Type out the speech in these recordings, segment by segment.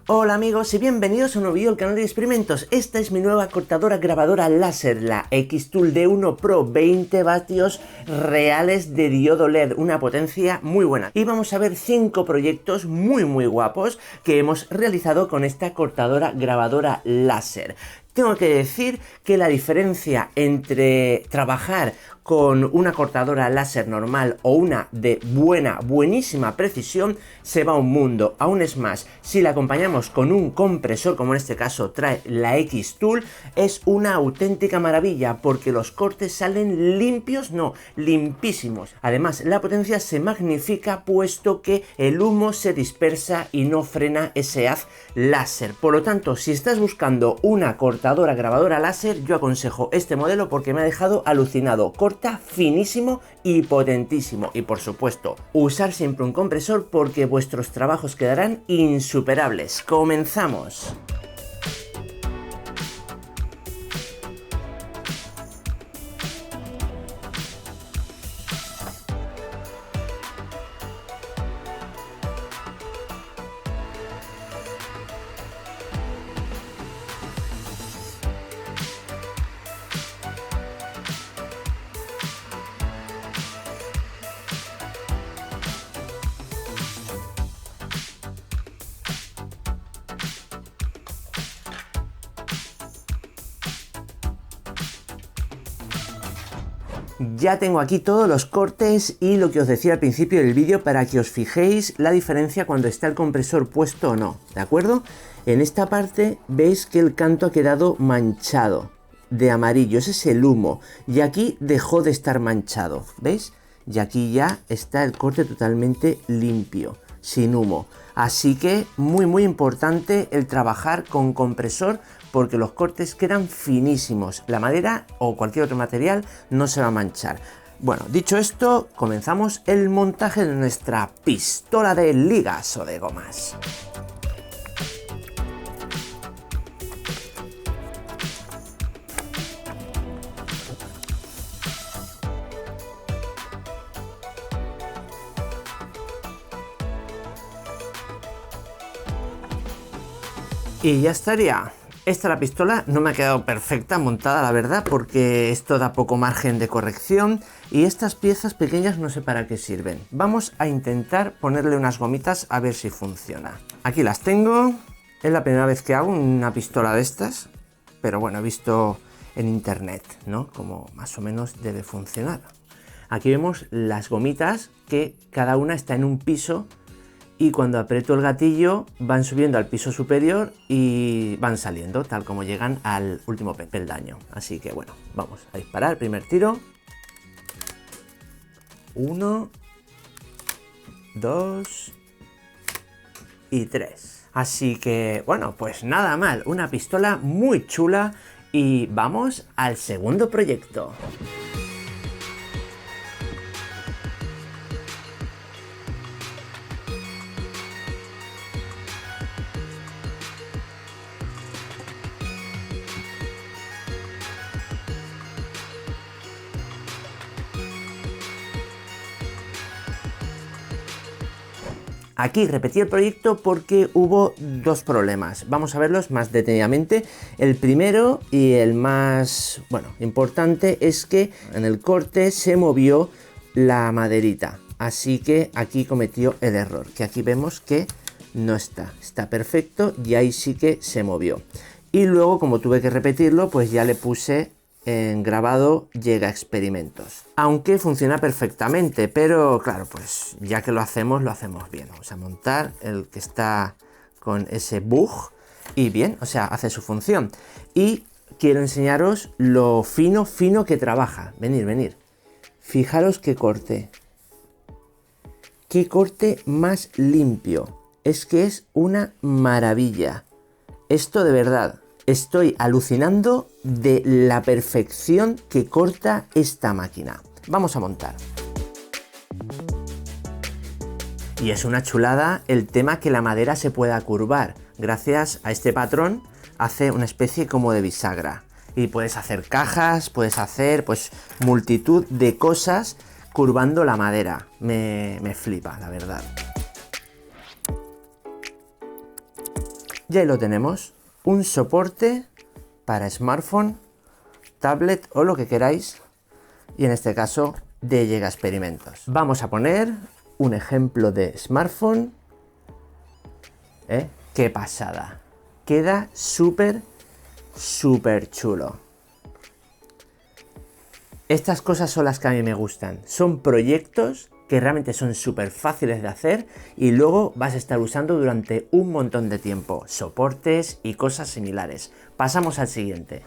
Hola amigos y bienvenidos a un nuevo vídeo al canal de experimentos. Esta es mi nueva cortadora grabadora láser, la Xtool D1 Pro, 20 vatios reales de diodo LED, una potencia muy buena. Y vamos a ver 5 proyectos muy guapos que hemos realizado con esta cortadora grabadora láser. Tengo que decir que la diferencia entre trabajar con una cortadora láser normal o una de buenísima precisión se va un mundo. Aún es más, si la acompañamos con un compresor, como en este caso trae la Xtool, es una auténtica maravilla porque los cortes salen limpios, no, limpísimos. Además, la potencia se magnifica puesto que el humo se dispersa y no frena ese haz láser. Por lo tanto, si estás buscando una cortadora grabadora láser, yo aconsejo este modelo porque me ha dejado alucinado. Corta finísimo y potentísimo. Y por supuesto, usar siempre un compresor porque vuestros trabajos quedarán insuperables. ¡Comenzamos! Ya tengo aquí todos los cortes y lo que os decía al principio del vídeo para que os fijéis la diferencia cuando está el compresor puesto o no, ¿de acuerdo? En esta parte veis que el canto ha quedado manchado de amarillo, ese es el humo, y aquí dejó de estar manchado, ¿veis? Y aquí ya está el corte totalmente limpio, sin humo. Así que muy importante el trabajar con compresor porque los cortes quedan finísimos. La madera o cualquier otro material no se va a manchar. Bueno, dicho esto, comenzamos el montaje de nuestra pistola de ligas o de gomas. Y ya estaría. Esta la pistola no me ha quedado perfecta montada, la verdad, porque esto da poco margen de corrección y estas piezas pequeñas no sé para qué sirven. Vamos a intentar ponerle unas gomitas a ver si funciona. Aquí las tengo. Es la primera vez que hago una pistola de estas, pero bueno, he visto en internet, ¿no? Como más o menos debe funcionar. Aquí vemos las gomitas que cada una está en un piso. Y cuando aprieto el gatillo van subiendo al piso superior y van saliendo, tal como llegan al último peldaño. Así que bueno, vamos a disparar. Primer tiro. 1, 2 y 3. Así que bueno, pues nada mal. Una pistola muy chula y vamos al segundo proyecto. Aquí repetí el proyecto porque hubo dos problemas. Vamos a verlos más detenidamente. El primero y el más, bueno, importante es que en el corte se movió la maderita. Así que aquí cometió el error, que aquí vemos que no está. Está perfecto y ahí sí que se movió. Y luego, como tuve que repetirlo, pues ya le puse en grabado llega experimentos, aunque funciona perfectamente, pero claro, pues ya que lo hacemos bien. Vamos a montar el que está con ese bug y bien, o sea, hace su función. Y quiero enseñaros lo fino que trabaja. Venir. Fijaros qué corte más limpio. Es que es una maravilla. Esto de verdad. Estoy alucinando de la perfección que corta esta máquina. Vamos a montar. Y es una chulada el tema que la madera se pueda curvar. Gracias a este patrón hace una especie como de bisagra. Y puedes hacer cajas, puedes hacer pues multitud de cosas curvando la madera. Me flipa, la verdad. Y ahí lo tenemos, un soporte para smartphone, tablet o lo que queráis, y en este caso de Llega Experimentos. Vamos a poner un ejemplo de smartphone. ¡Qué pasada! Queda súper chulo. Estas cosas son las que a mí me gustan. Son proyectos que realmente son súper fáciles de hacer y luego vas a estar usando durante un montón de tiempo. Soportes y cosas similares. Pasamos al siguiente.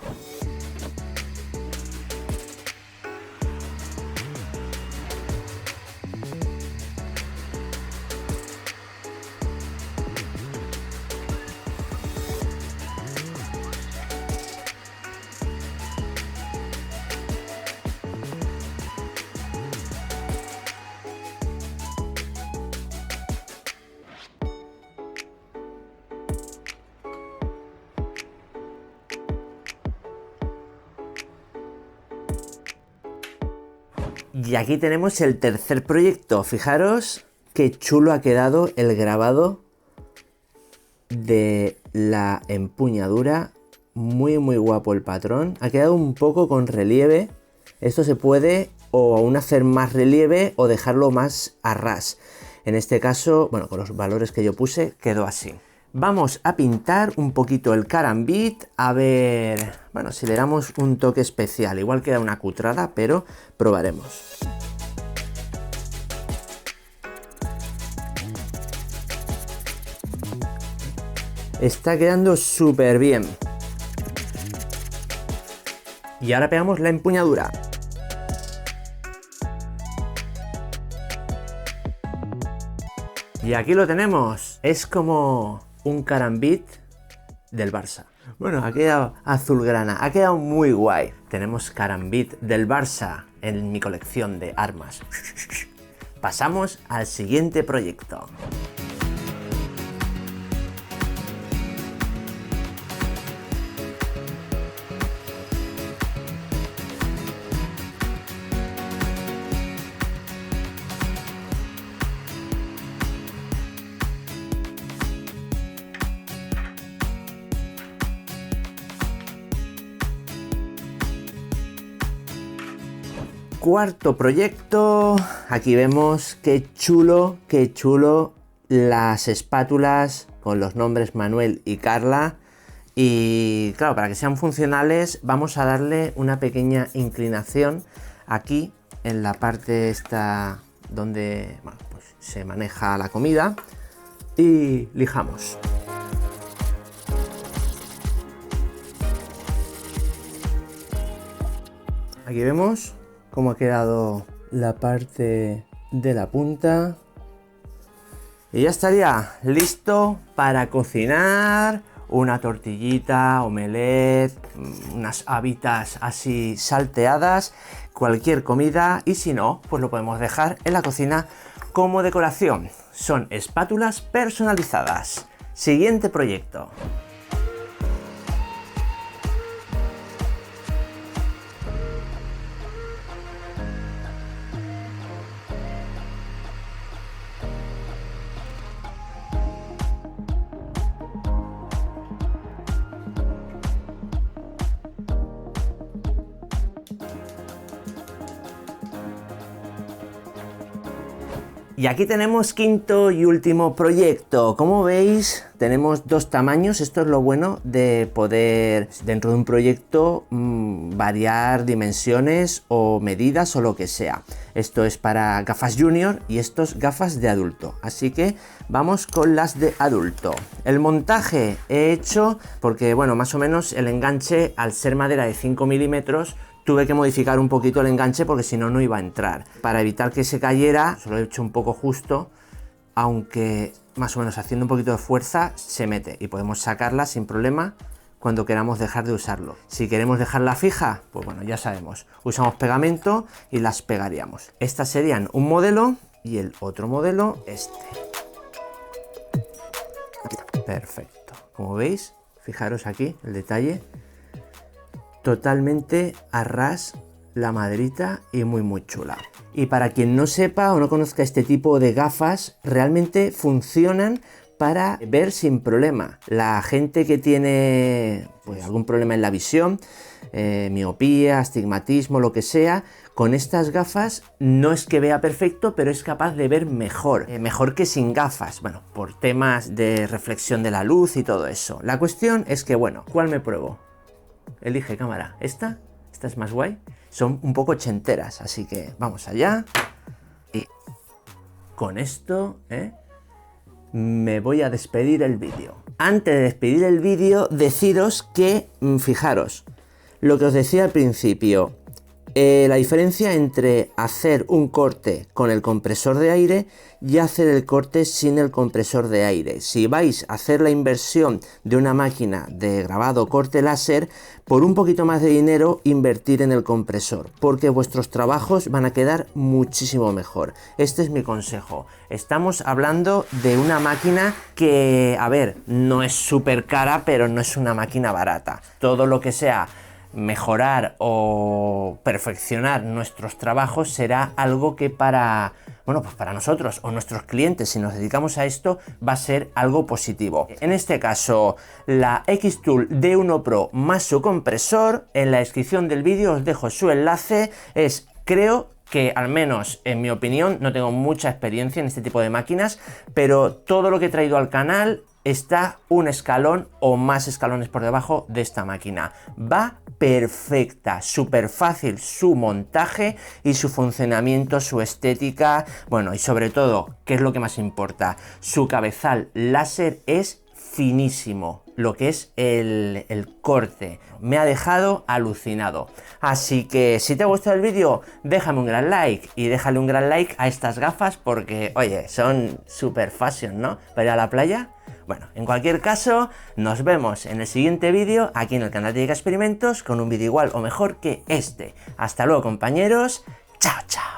Y aquí tenemos el tercer proyecto. Fijaros qué chulo ha quedado el grabado de la empuñadura. Muy guapo el patrón. Ha quedado un poco con relieve. Esto se puede o aún hacer más relieve o dejarlo más a ras. En este caso, bueno, con los valores que yo puse, quedó así. Vamos a pintar un poquito el carambit, a ver, bueno, si le damos un toque especial. Igual queda una cutrada, pero probaremos. Está quedando súper bien. Y ahora pegamos la empuñadura. Y aquí lo tenemos. Es como un carambit del Barça. Bueno, ha quedado azulgrana, ha quedado muy guay. Tenemos carambit del Barça en mi colección de armas. Pasamos al siguiente proyecto. Cuarto proyecto, aquí vemos qué chulo las espátulas con los nombres Manuel y Carla. Y claro, para que sean funcionales vamos a darle una pequeña inclinación aquí en la parte esta donde, bueno, pues se maneja la comida y lijamos. Aquí vemos cómo ha quedado la parte de la punta. Y ya estaría listo para cocinar una tortillita, omelette, unas habitas así salteadas, cualquier comida. Y si no, pues lo podemos dejar en la cocina como decoración. Son espátulas personalizadas. Siguiente proyecto. Y aquí tenemos quinto y último proyecto. Como veis, tenemos dos tamaños. Esto es lo bueno de poder, dentro de un proyecto, variar dimensiones o medidas o lo que sea. Esto es para gafas junior y esto es gafas de adulto. Así que vamos con las de adulto. El montaje he hecho porque, bueno, más o menos el enganche, al ser madera de 5 milímetros, tuve que modificar un poquito el enganche porque si no, no iba a entrar. Para evitar que se cayera, se lo he hecho un poco justo, aunque más o menos haciendo un poquito de fuerza se mete y podemos sacarla sin problema cuando queramos dejar de usarlo. Si queremos dejarla fija, pues bueno, ya sabemos, usamos pegamento y las pegaríamos. Estas serían un modelo y el otro modelo este. Perfecto. Como veis, fijaros aquí el detalle. Totalmente a ras la maderita y muy chula. Y para quien no sepa o no conozca este tipo de gafas, realmente funcionan para ver sin problema. La gente que tiene pues, algún problema en la visión, miopía, astigmatismo, lo que sea, con estas gafas no es que vea perfecto, pero es capaz de ver mejor, mejor que sin gafas, bueno, por temas de reflexión de la luz y todo eso. La cuestión es que, bueno, ¿cuál me pruebo? Elige cámara. ¿Esta? ¿Esta es más guay? Son un poco ochenteras, así que vamos allá. Y con esto, me voy a despedir el vídeo. Antes de despedir el vídeo, deciros que, fijaros, lo que os decía al principio, la diferencia entre hacer un corte con el compresor de aire y hacer el corte sin el compresor de aire. Si vais a hacer la inversión de una máquina de grabado corte láser, por un poquito más de dinero invertir en el compresor, porque vuestros trabajos van a quedar muchísimo mejor. Este es mi consejo. Estamos hablando de una máquina que, a ver, no es súper cara, pero no es una máquina barata. Todo lo que sea mejorar o perfeccionar nuestros trabajos será algo que para nosotros o nuestros clientes, si nos dedicamos a esto, va a ser algo positivo. En este caso, la Xtool D1 Pro más su compresor. En la descripción del vídeo os dejo su enlace. Creo que, al menos en mi opinión, no tengo mucha experiencia en este tipo de máquinas, pero todo lo que he traído al canal está un escalón o más escalones por debajo de esta máquina. Va perfecta, súper fácil su montaje y su funcionamiento, su estética, bueno, y sobre todo, ¿qué es lo que más importa? Su cabezal láser es finísimo, lo que es el corte. Me ha dejado alucinado. Así que si te ha gustado el vídeo, déjame un gran like y déjale un gran like a estas gafas porque, oye, son super fashion, ¿no? Para ir a la playa. Bueno, en cualquier caso, nos vemos en el siguiente vídeo aquí en el canal de Giga Experimentos con un vídeo igual o mejor que este. Hasta luego, compañeros. Chao, chao.